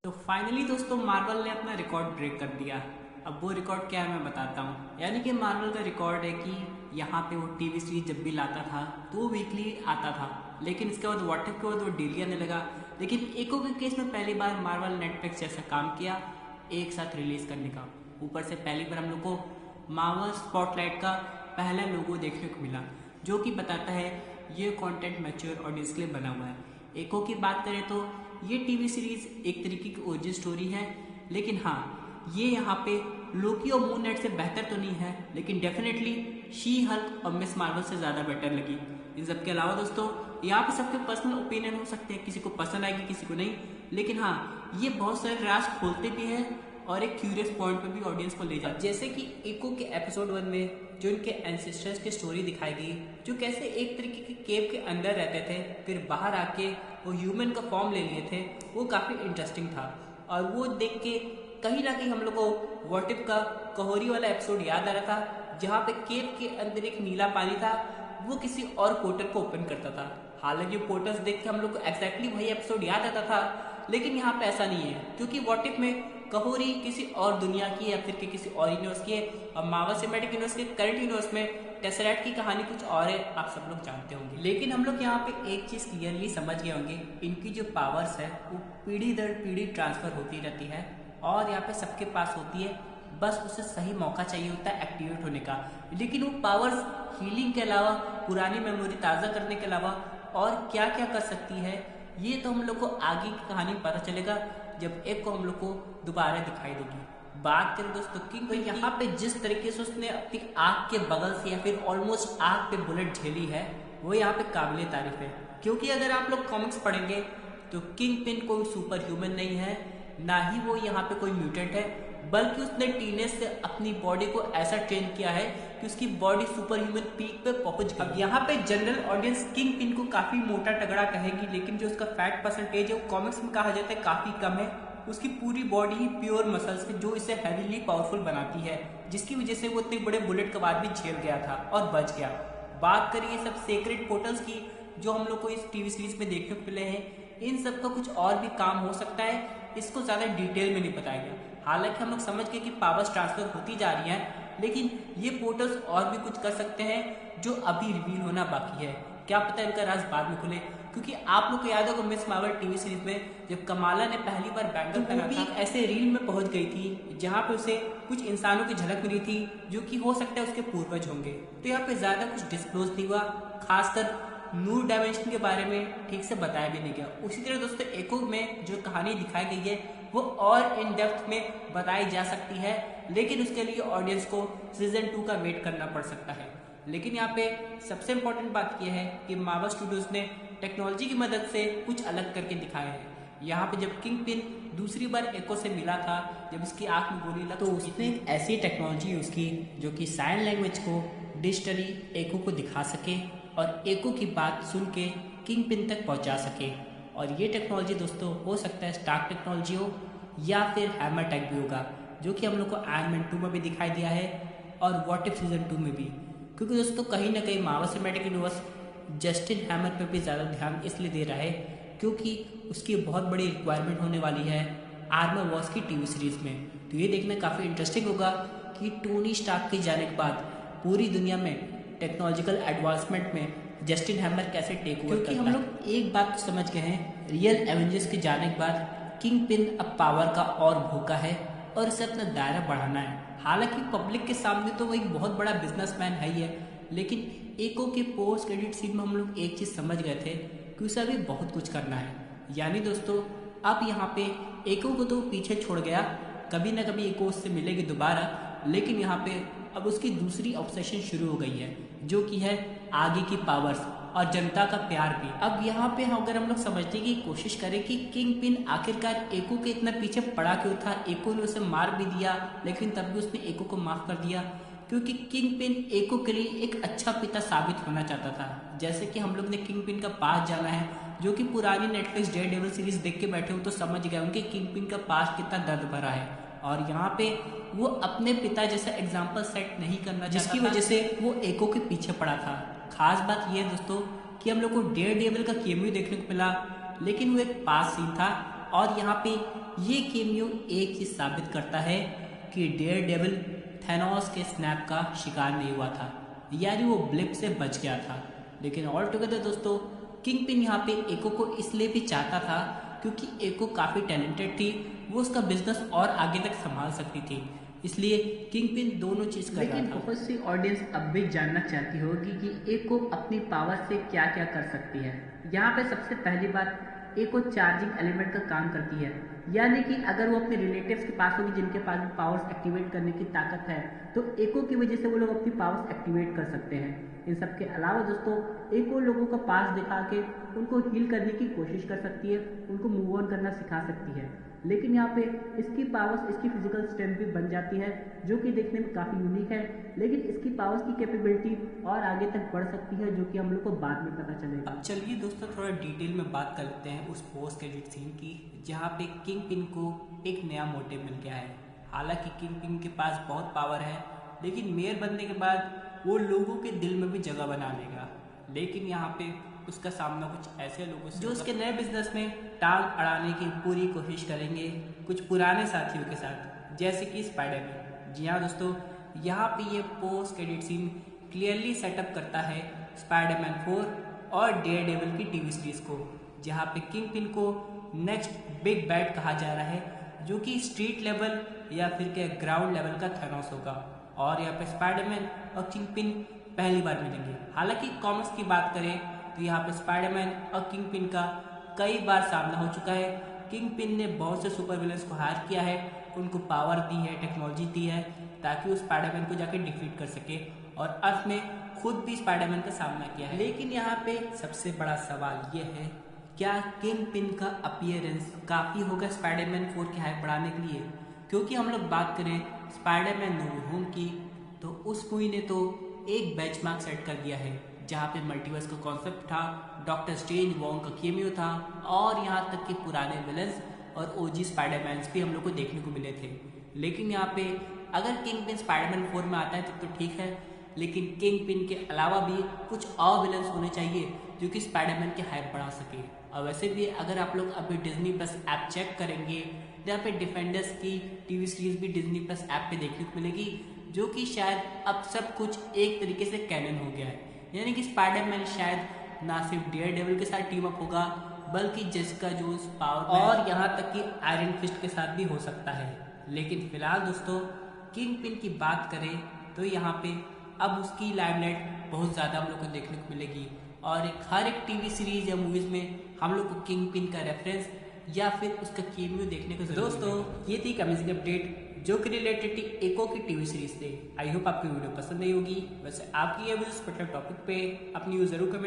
तो फाइनली दोस्तों मार्वल ने अपना रिकॉर्ड ब्रेक कर दिया। अब वो रिकॉर्ड क्या है मैं बताता हूँ। यानी कि मार्वल का रिकॉर्ड है कि यहाँ पे वो टीवी सीरीज जब भी लाता था तो वो वीकली आता था, लेकिन इसके बाद व्हाट इफ के बाद वो डेली आने लगा। लेकिन एको के केस में पहली बार मार्वल नेटफ्लिक्स जैसा काम किया एक साथ रिलीज करने का। ऊपर से पहली बार हम लोग को मार्वल स्पॉटलाइट का पहला लोगो देखने को मिला, जो कि बताता है ये कंटेंट मैच्योर ऑडियंस के लिए बना हुआ है। एको की बात करें तो ये टीवी सीरीज एक तरीके की ओरिजिन स्टोरी है, लेकिन हाँ ये यहाँ पे लोकी और मून नाइट से बेहतर तो नहीं है, लेकिन डेफिनेटली शी हल्क और मिस मार्वल से ज़्यादा बेटर लगी। इन सब के अलावा दोस्तों यहाँ पे सबके पर्सनल ओपिनियन हो सकते हैं, किसी को पसंद आएगी किसी को नहीं, लेकिन हाँ ये बहुत सारे राज खोलते भी हैं और एक क्यूरियस पॉइंट पे भी ऑडियंस को ले जाता। जैसे कि एको के एपिसोड 1 में जो इनके एंसेस्टर्स की स्टोरी दिखाई गई, जो कैसे एक तरीके के केव के अंदर रहते थे फिर बाहर आके वो ह्यूमन का फॉर्म ले लिए थे, वो काफ़ी इंटरेस्टिंग था। और वो देख के कहीं ना कहीं हम लोग को व्हाट इफ का कहोरी वाला एपिसोड याद आ रहा था, जहाँ पे केव के अंदर एक नीला पानी था, वो किसी और पोर्टल को ओपन करता था। हालांकि पोर्टल्स देख के हम लोग को एक्जैक्टली वही एपिसोड याद आता था, लेकिन यहाँ पे ऐसा नहीं है, क्योंकि व्हाट इफ में कहोरी किसी और दुनिया की है या फिर किसी और यूनिवर्स की है, और मार्वल सिनेमैटिक यूनिवर्स के करंट यूनिवर्स में टेसरैक्ट की कहानी कुछ और है, आप सब लोग जानते होंगे। लेकिन हम लोग यहाँ पे एक चीज क्लियरली समझ गए होंगे, इनकी जो पावर्स है वो पीढ़ी दर पीढ़ी ट्रांसफर होती रहती है और यहाँ पे सबके पास होती है, बस उसे सही मौका चाहिए होता है एक्टिवेट होने का। लेकिन वो पावर्स हीलिंग के अलावा, पुरानी मेमोरी ताज़ा करने के अलावा और क्या क्या कर सकती है, ये तो हम लोग को आगे की कहानी पता चलेगा जब एक को हम लोग को दोबारा दिखाई देगी। बात करें दोस्तों किंग, तो यहाँ पे जिस तरीके से उसने अपनी आँख के बगल से या फिर ऑलमोस्ट आँख पे बुलेट झेली है, वो यहाँ पे काबिले तारीफ है। क्योंकि अगर आप लोग कॉमिक्स पढ़ेंगे तो किंग पिन कोई सुपर ह्यूमन नहीं है, ना ही वो यहाँ पे कोई म्यूटेंट है, बल्कि उसने टीनेज से अपनी बॉडी को ऐसा ट्रेन किया है कि उसकी बॉडी सुपर ह्यूमन पीक पे पहुंच गई। अब यहाँ पे जनरल ऑडियंस किंग पिन को काफी मोटा तगड़ा कहेगी, लेकिन जो उसका फैट परसेंटेज है वो कॉमिक्स में कहा जाता है काफी कम है। उसकी पूरी बॉडी ही प्योर मसल्स है जो इसे हैवीली पावरफुल बनाती है, जिसकी वजह से वो इतने बड़े बुलेट के बाद भी झेल गया था और बच गया। बात करिए सब सीक्रेट पोर्टल्स की जो हम लोग को इस टीवी सीरीज में देखने को मिले हैं, इन सब का कुछ और भी काम हो सकता है, इसको ज्यादा डिटेल में नहीं बताया गया। हालांकि हम लोग समझ गए कि पावर्स ट्रांसफर होती जा रही हैं, लेकिन ये पोर्टल्स और भी कुछ कर सकते हैं जो अभी रिवील होना बाकी है। क्या पता इनका राज बाद में खुले, क्योंकि आप लोग को याद होगा मिस मार्वल टीवी सीरीज में जब कमाला ने पहली बार बैंगल पहना था, एक ऐसे रील में पहुंच गई थी जहां पे उसे कुछ इंसानों की झलक मिली थी जो कि हो सकता है उसके पूर्वज होंगे। तो यहाँ पे ज्यादा कुछ डिस्क्लोज नहीं हुआ, खासकर नूर डायमेंशन के बारे में ठीक से बताया भी नहीं गया। उसी तरह दोस्तों एको में जो कहानी दिखाई गई है वो और इन डेप्थ में बताई जा सकती है, लेकिन उसके लिए ऑडियंस को सीजन 2 का वेट करना पड़ सकता है। लेकिन यहाँ पे सबसे इम्पोर्टेंट बात यह है कि मार्वल स्टूडियोज ने टेक्नोलॉजी की मदद से कुछ अलग करके दिखाया है। यहाँ पे जब किंग पिन दूसरी बार एको से मिला था, जब उसकी आंख में गोली लगी, तो उसने एक ऐसी टेक्नोलॉजी यूज की जो कि साइन लैंग्वेज को डिजिटली एको को दिखा सके और एको की बात सुन के किंग पिन तक पहुंचा सके। और ये टेक्नोलॉजी दोस्तों हो सकता है स्टार्क टेक्नोलॉजी हो या फिर हैमर टेक भी होगा, जो कि हम लोग को आयरन मैन 2 में भी दिखाई दिया है और व्हाट इफ सीजन 2 में भी। क्योंकि दोस्तों कहीं ना कहीं Marvel cinematic universe Justin hammer पे भी ज़्यादा ध्यान इसलिए दे रहा है क्योंकि उसकी बहुत बड़ी रिक्वायरमेंट होने वाली है आर्मर वॉर्स की टीवी सीरीज में। तो ये देखना काफ़ी इंटरेस्टिंग होगा कि टोनी स्टार्क के जाने के बाद पूरी दुनिया में टेक्नोलॉजिकल एडवांसमेंट में जस्टिन हैमर कैसे टेक ओवर करता है। हम लोग एक बात तो समझ गए हैं, रियल एवेंजर्स के जाने के बाद किंग पिन अब पावर का और भूखा है और इसे अपना दायरा बढ़ाना है। हालांकि पब्लिक के सामने तो वो एक बहुत बड़ा बिजनेसमैन है ही है, लेकिन एको के पोस्ट क्रेडिट सीन में हम लोग एक चीज़ समझ गए थे कि उसे अभी बहुत कुछ करना है। यानी दोस्तों अब यहाँ पे एको को तो पीछे छोड़ गया, कभी ना कभी एको उससे मिलेगी दोबारा, लेकिन यहाँ पे अब उसकी दूसरी ऑब्सेशन शुरू हो गई है जो कि है आगे की पावर्स और जनता का प्यार भी। अब यहाँ पे अगर हम लोग समझने की कोशिश करें कि किंग पिन आखिरकार एको के इतना पीछे पड़ा क्यों था, एको ने उसे मार भी दिया लेकिन तब भी उसने एको को माफ कर दिया, क्योंकि किंग पिन एको के लिए एक अच्छा पिता साबित होना चाहता था। जैसे कि हम लोग ने किंग पिन का पास्ट जाना है, जो कि पुरानी नेटफ्लिक्स डेयरडेविल सीरीज देख के बैठे हो तो समझ गए उनके किंग पिन का पास्ट कितना दर्द भरा है, और यहाँ पे वो अपने पिता जैसा एग्जाम्पल सेट नहीं करना चाहता, जिसकी वजह से वो एको के पीछे पड़ा था। खास बात यह है दोस्तों कि हम लोग को डेयरडेविल का कैमियो देखने को मिला, लेकिन वो एक पास सीन था और यहाँ पे ये केमियो एक चीज साबित करता है कि डेयर डेविल थैनोस के स्नैप का शिकार नहीं हुआ था, यानी वो ब्लिप से बच गया था। लेकिन ऑल टुगेदर दोस्तों, किंग पिन यहाँ पे एको को इसलिए भी चाहता था क्योंकि एको काफ़ी टैलेंटेड थी, वो उसका बिजनेस और आगे तक संभाल सकती थी, इसलिए किंग पिन दोनों चीज़ कर रहा था। लेकिन बहुत सी ऑडियंस अब भी जानना चाहती होगी कि एको अपनी पावर से क्या क्या कर सकती है। यहाँ पे सबसे पहली बात, एको चार्जिंग एलिमेंट का काम करती है, यानी कि अगर वो अपने रिलेटिव्स के पास होगी जिनके पास भी पावर्स एक्टिवेट करने की ताकत है, तो एको की वजह से वो लोग अपनी पावर्स एक्टिवेट कर सकते हैं। इन सब के अलावा दोस्तों, एको लोगों का पास दिखा के उनको हील करने की कोशिश कर सकती है, उनको मूव ऑन करना सिखा सकती है। लेकिन यहाँ पे इसकी पावर्स इसकी फिजिकल स्ट्रेंथ भी बन जाती है, जो कि देखने में काफ़ी यूनिक है। लेकिन इसकी पावर्स की कैपेबिलिटी और आगे तक बढ़ सकती है, जो कि हम लोग को बाद में पता चलेगा। अब चलिए दोस्तों, थोड़ा डिटेल में बात करते हैं उस पोस्ट क्रेडिट सीन की, जहाँ पे किंग पिन को एक नया मोटिव मिल गया है। हालांकि किंग पिन के पास बहुत पावर है, लेकिन मेयर बनने के बाद वो लोगों के दिल में भी जगह बना लेगा। लेकिन यहाँ पे उसका सामना कुछ ऐसे लोगों से जो उसके नए बिजनेस में टांग अड़ाने की पूरी कोशिश करेंगे, कुछ पुराने साथियों के साथ, जैसे कि स्पाइडरमैन। जी हाँ दोस्तों, यहाँ पे ये post credit scene clearly setup करता है स्पाइडरमैन 4 और डेयर डेविल की टीवी सीरीज को, जहाँ पे किंग पिन को नेक्स्ट बिग बैड कहा जा रहा है, जो कि स्ट्रीट लेवल या फिर क्या ग्राउंड लेवल का थैनोस होगा। और यहाँ पे स्पाइडरमैन और किंग पिन पहली बार मिलेंगे। हालांकि कॉमिक्स की बात करें तो यहाँ पे स्पाइडरमैन और किंग पिन का कई बार सामना हो चुका है। किंग पिन ने बहुत से सुपर विलन्स को हायर किया है, उनको पावर दी है, टेक्नोलॉजी दी है, ताकि वो स्पाइडरमैन को जाके डिफीट कर सके, और अर्थ में खुद भी स्पाइडरमैन का सामना किया है। लेकिन यहाँ पे सबसे बड़ा सवाल ये है, क्या किंग पिन का अपीयरेंस काफ़ी होगा स्पाइडरमैन 4 की हाइप बढ़ाने के लिए? क्योंकि हम लोग बात करें स्पाइडरमैन नो वे होम की, तो उस मूवी ने तो एक बेंचमार्क सेट कर दिया है, जहाँ पे मल्टीवर्स का कॉन्सेप्ट था, डॉक्टर स्ट्रेंज वॉन्ग का केमियो था, और यहाँ तक कि पुराने विलन्स और ओजी स्पाइडरमैन्स भी हम लोग को देखने को मिले थे। लेकिन यहाँ पे अगर किंग पिन स्पाइडरमैन 4 में आता है तो ठीक है, लेकिन किंग पिन के अलावा भी कुछ और विलन्स होने चाहिए जो कि स्पाइडरमैन की हाइप बढ़ा सके। और वैसे भी अगर आप लोग अभी डिज्नी प्लस ऐप चेक करेंगे, यहाँ पे डिफेंडर्स की टीवी सीरीज भी डिज्नी प्लस ऐप पे देखने को मिलेगी, जो कि शायद अब सब कुछ एक तरीके से कैनन हो गया है। यानी कि स्पाइडरमैन शायद ना सिर्फ डेयर डेविल के साथ टीम अप होगा, बल्कि जेसिका जोन्स, पावर और यहाँ तक कि आयरन फिस्ट के साथ भी हो सकता है। लेकिन फिलहाल दोस्तों, किंग पिन की बात करें तो यहाँ पे अब उसकी लाइमलाइट बहुत ज़्यादा हम लोग को देखने को मिलेगी, और हर एक टीवी सीरीज या मूवीज में हम लोग को किंग पिन का रेफरेंस या फिर उसका केमियो देखने को। दोस्तों, ये थी अमेजिंग अपडेट जो कि रिलेटेड थी एको की टीवी सीरीज से। आई होप आपकी वीडियो पसंद आई होगी। वैसे आपकी ये टॉपिक पे अपनी जरूर कमेंट